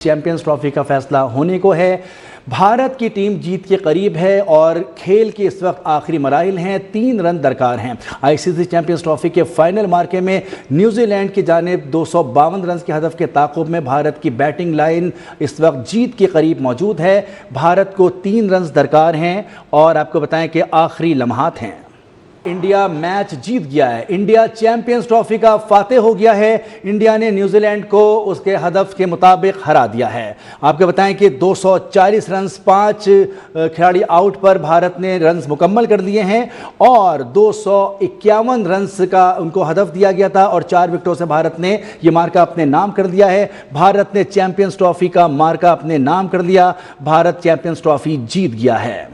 Champions trophy का फैसला होने को है। भारत की टीम जीत के करीब है और खेल के इस वक्त आखिरी मराहिल हैं। 3 रन दरकार हैं। आईसीसी चैंपियंस ट्रॉफी के फाइनल मार्के में न्यूजीलैंड की जानिब 252 रन के हदफ के ताक़ुब में भारत की बैटिंग लाइन इस वक्त जीत के करीब मौजूद है। भारत को 3 रन दरकार हैं और आपको बताएं कि आखिरी लम्हात हैं। इंडिया मैच जीत गया है। इंडिया चैंपियंस ट्रॉफी का फातेह हो गया है। इंडिया ने न्यूजीलैंड को उसके हदफ के मुताबिक हरा दिया है। आपको बताएं कि 240 रन 5 खिलाड़ी आउट पर भारत ने रन मुकम्मल कर दिए हैं और 251 रन का उनको हदफ दिया गया था और 4 विकेटों से भारत ने यह मार्का अपने नाम कर दिया है। भारत ने चैंपियंस ट्रॉफी का मार्का अपने नाम कर दिया। भारत चैंपियंस ट्रॉफी जीत गया है।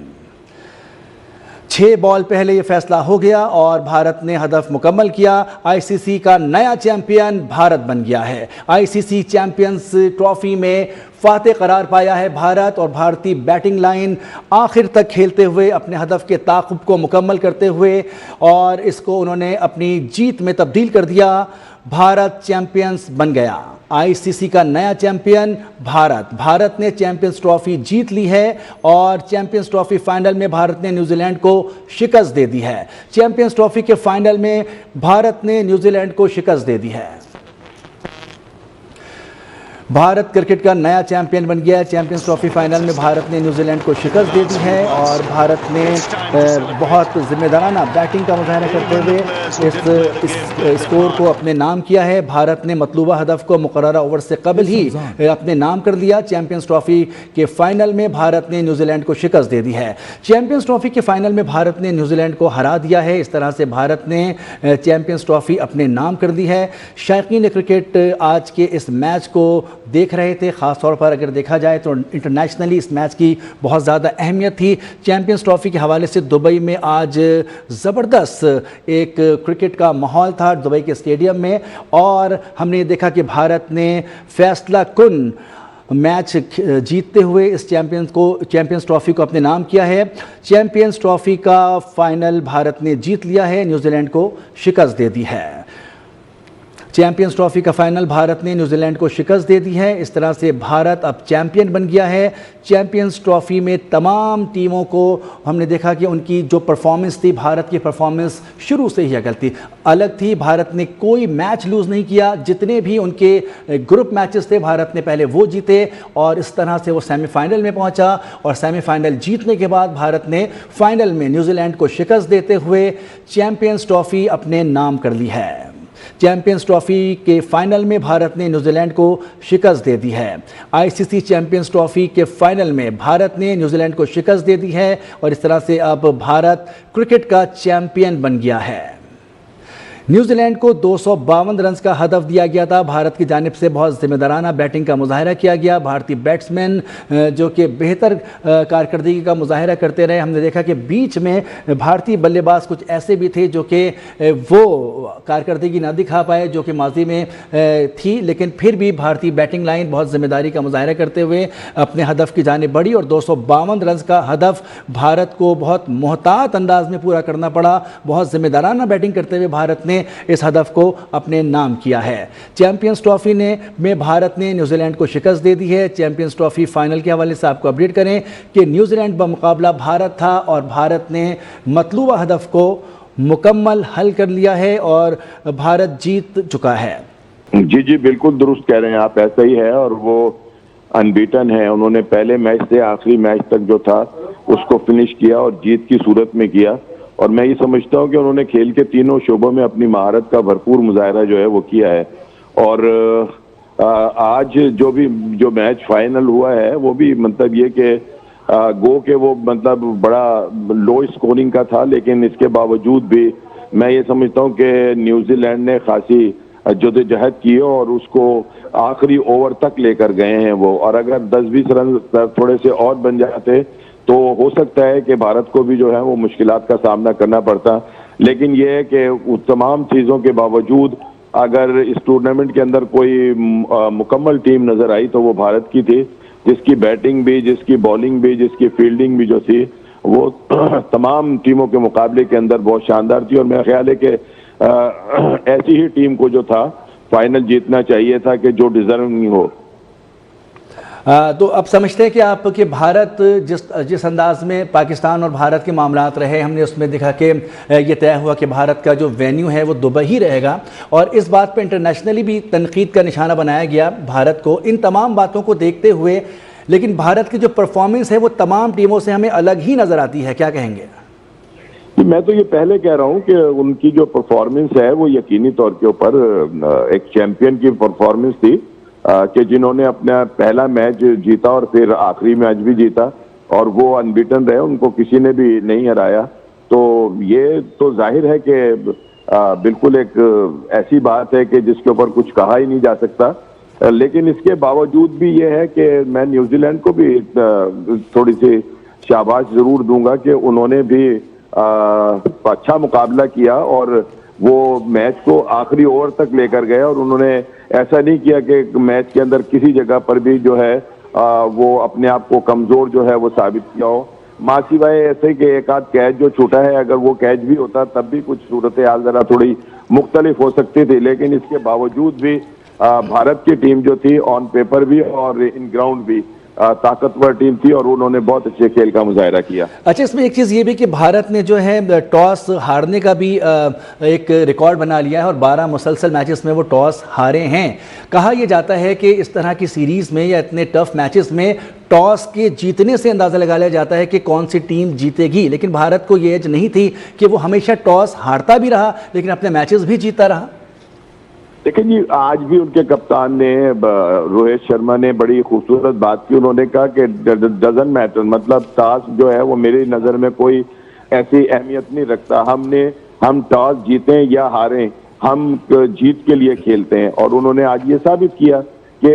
6 बॉल पहले यह फैसला हो गया और भारत ने हदफ मुकम्मल किया। आईसीसी का नया चैंपियन भारत बन गया है। आईसीसी चैंपियंस ट्रॉफी में फातेह करार पाया है भारत और भारतीय बैटिंग लाइन आखिर तक खेलते हुए अपने हदफ के ताक़ुब को मुकम्मल करते हुए और इसको उन्होंने अपनी जीत में तब्दील कर दिया। भारत चैंपियंस बन गया। आईसीसी का नया चैंपियन भारत ने चैंपियंस ट्रॉफी जीत ली है और चैंपियंस ट्रॉफी फाइनल में भारत ने न्यूजीलैंड को शिकस्त दे दी है। चैंपियंस ट्रॉफी के फाइनल में भारत ने न्यूजीलैंड को शिकस्त दे दी है। भारत क्रिकेट का नया चैंपियन बन गया है। चैंपियंस ट्रॉफी फाइनल में भारत ने न्यूजीलैंड को शिकस्त दे दी है और भारत ने बहुत जिम्मेदाराना बैटिंग का मुजाहरा करते हुए इस स्कोर को अपने नाम किया है। भारत ने मतलूबा हदफ को मुकर्ररा ओवर से कबल ही अपने नाम कर दिया। चैंपियंस ट्रॉफी के फाइनल में भारत ने न्यूजीलैंड को शिकस्त दे दी है। चैंपियंस ट्रॉफी के फाइनल में भारत ने न्यूजीलैंड को हरा दिया है। इस तरह से भारत ने चैंपियंस ट्रॉफी अपने नाम कर दी है। शायकीन क्रिकेट आज के इस मैच को देख रहे थे। ख़ास तौर पर अगर देखा जाए तो इंटरनेशनली इस मैच की बहुत ज़्यादा अहमियत थी। चैंपियंस ट्रॉफी के हवाले से दुबई में आज ज़बरदस्त एक क्रिकेट का माहौल था दुबई के स्टेडियम में और हमने देखा कि भारत ने फैसला कुन मैच जीतते हुए इस चैंपियंस ट्रॉफी को अपने नाम किया है। चैंपियंस ट्रॉफी का फाइनल भारत ने जीत लिया है, न्यूजीलैंड को शिकस्त दे दी है। चैंपियंस ट्रॉफी का फाइनल भारत ने न्यूजीलैंड को शिकस्त दे दी है। इस तरह से भारत अब चैंपियन बन गया है। चैंपियंस ट्रॉफी में तमाम टीमों को हमने देखा कि उनकी जो परफॉर्मेंस थी, भारत की परफॉर्मेंस शुरू से ही अलग थी। भारत ने कोई मैच लूज़ नहीं किया। जितने भी उनके ग्रुप मैचेस थे भारत ने पहले वो जीते और इस तरह से वो सेमीफाइनल में पहुंचा और सेमीफाइनल जीतने के बाद भारत ने फाइनल में न्यूजीलैंड को शिकस्त देते हुए चैंपियंस ट्रॉफी अपने नाम कर ली है। चैंपियंस ट्रॉफी के फाइनल में भारत ने न्यूजीलैंड को शिकस्त दे दी है। आईसीसी चैंपियंस ट्रॉफी के फाइनल में भारत ने न्यूजीलैंड को शिकस्त दे दी है और इस तरह से अब भारत क्रिकेट का चैंपियन बन गया है। न्यूजीलैंड को 252 रन का हदफ दिया गया था। भारत की जानिब से बहुत जिम्मेदाराना बैटिंग का मुजाहरा किया गया। भारतीय बैट्समैन जो कि बेहतर कारकर्दगी का मुजाहरा करते रहे। हमने देखा कि बीच में भारतीय बल्लेबाज कुछ ऐसे भी थे जो कि वो कारकर्दगी ना दिखा पाए जो कि माजी में थी, लेकिन फिर भी भारतीय बैटिंग लाइन बहुत जिम्मेदारी का मुजाहरा करते हुए अपने हदफ की जानिब बढ़ी और 252 रन का हदफ भारत को बहुत मोहतात अंदाज में पूरा करना पड़ा। बहुत जिम्मेदाराना बैटिंग करते हुए भारत ने इस हदफ को अपने नाम किया है। चैंपियंस ट्रॉफी में भारत ने न्यूजीलैंड को शिकस्त दे दी है। चैंपियंस ट्रॉफी फाइनल के हवाले से आपको अपडेट करें कि न्यूजीलैंड बमुकाबला भारत था और भारत ने मतलूबा हदफ को मुकम्मल हल कर लिया है और भारत जीत चुका है। जी बिल्कुल दुरुस्त कह रहे हैं आप, ऐसा ही है और वो अनबीटन है। उन्होंने पहले मैच से आखिरी मैच तक जो था उसको फिनिश किया और जीत की सूरत में किया और मैं ये समझता हूँ कि उन्होंने खेल के तीनों शोबों में अपनी महारत का भरपूर मुजाहरा जो है वो किया है। और आज जो मैच फाइनल हुआ है वो भी मतलब ये कि गो के वो मतलब बड़ा लो स्कोरिंग का था, लेकिन इसके बावजूद भी मैं ये समझता हूँ कि न्यूजीलैंड ने खासी जद्दोजहद की और उसको आखिरी ओवर तक लेकर गए हैं वो। और अगर 10-20 रन थोड़े से और बन जाते तो हो सकता है कि भारत को भी जो है वो मुश्किलात का सामना करना पड़ता। लेकिन ये है कि उस तमाम चीज़ों के बावजूद अगर इस टूर्नामेंट के अंदर कोई मुकम्मल टीम नज़र आई तो वो भारत की थी, जिसकी बैटिंग भी, जिसकी बॉलिंग भी, जिसकी फील्डिंग भी जो थी वो तमाम टीमों के मुकाबले के अंदर बहुत शानदार थी। और मेरा ख्याल है कि ऐसी ही टीम को जो था फाइनल जीतना चाहिए था कि जो डिजर्विंग हो। तो अब समझते हैं कि आप कि भारत जिस अंदाज में पाकिस्तान और भारत के मामलात रहे, हमने उसमें देखा कि ये तय हुआ कि भारत का जो वेन्यू है वो दुबई ही रहेगा, और इस बात पे इंटरनेशनली भी तनकीद का निशाना बनाया गया भारत को। इन तमाम बातों को देखते हुए लेकिन भारत की जो परफॉर्मेंस है वो तमाम टीमों से हमें अलग ही नज़र आती है, क्या कहेंगे? मैं तो ये पहले कह रहा हूँ कि उनकी जो परफॉर्मेंस है वो यकीनी तौर के ऊपर एक चैंपियन की परफॉर्मेंस थी, कि जिन्होंने अपना पहला मैच जीता और फिर आखिरी मैच भी जीता और वो अनबीटन रहे, उनको किसी ने भी नहीं हराया। तो ये तो जाहिर है कि बिल्कुल एक ऐसी बात है कि जिसके ऊपर कुछ कहा ही नहीं जा सकता। लेकिन इसके बावजूद भी ये है कि मैं न्यूजीलैंड को भी थोड़ी सी शाबाश जरूर दूंगा कि उन्होंने भी अच्छा मुकाबला किया और वो मैच को आखिरी ओवर तक लेकर गए, और उन्होंने ऐसा नहीं किया कि मैच के अंदर किसी जगह पर भी जो है वो अपने आप को कमजोर जो है वो साबित किया हो। माँ सिवाय ऐसे कि एक आध कैच जो छूटा है, अगर वो कैच भी होता तब भी कुछ सूरत हाल जरा थोड़ी मुख्तलिफ हो सकती थी। लेकिन इसके बावजूद भी भारत की टीम जो थी ऑन पेपर भी और इन ग्राउंड भी ताकतवर टीम थी और उन्होंने बहुत अच्छे खेल का मुजाहरा किया। अच्छा, इसमें एक चीज़ ये भी कि भारत ने जो है टॉस हारने का भी एक रिकॉर्ड बना लिया है और 12 मुसलसल मैचेस में वो टॉस हारे हैं। कहा यह जाता है कि इस तरह की सीरीज़ में या इतने टफ मैचेस में टॉस के जीतने से अंदाज़ा लगा लिया जाता है कि कौन सी टीम जीतेगी, लेकिन भारत को ये एज नहीं थी कि वो हमेशा टॉस हारता भी रहा लेकिन अपने मैचेस भी जीतता रहा। लेकिन जी आज भी उनके कप्तान ने रोहित शर्मा ने बड़ी खूबसूरत बात की। उन्होंने कहा कि डजंट मैटर, मतलब टॉस जो है वो मेरी नज़र में कोई ऐसी अहमियत नहीं रखता। हम टॉस जीतें या हारें, हम जीत के लिए खेलते हैं। और उन्होंने आज ये साबित किया कि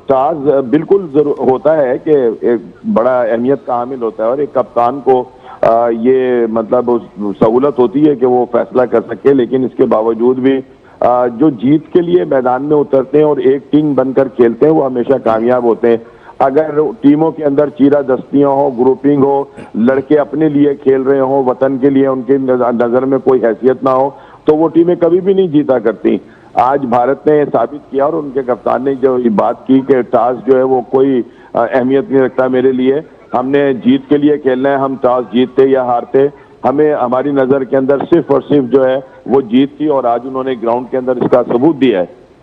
टॉस बिल्कुल जरूर होता है कि एक बड़ा अहमियत का हामिल होता है और एक कप्तान को ये मतलब सहूलत होती है कि वो फैसला कर सके। लेकिन इसके बावजूद भी जो जीत के लिए मैदान में उतरते हैं और एक टीम बनकर खेलते हैं वो हमेशा कामयाब होते हैं। अगर टीमों के अंदर चीरा दस्तियां हो, ग्रुपिंग हो, लड़के अपने लिए खेल रहे हो, वतन के लिए उनकी नजर में कोई हैसियत ना हो, तो वो टीमें कभी भी नहीं जीता करती। आज भारत ने साबित किया और उनके कप्तान ने जो ये बात की कि टॉस जो है वो कोई अहमियत नहीं रखता मेरे लिए, हमने जीत के लिए खेलना है। हम टॉस जीतते या हारते, हमें हमारी नजर के अंदर सिर्फ और सिर्फ जो है वो जीत थी और आज उन्होंने ग्राउंड के अंदर इसका सबूत दिया है।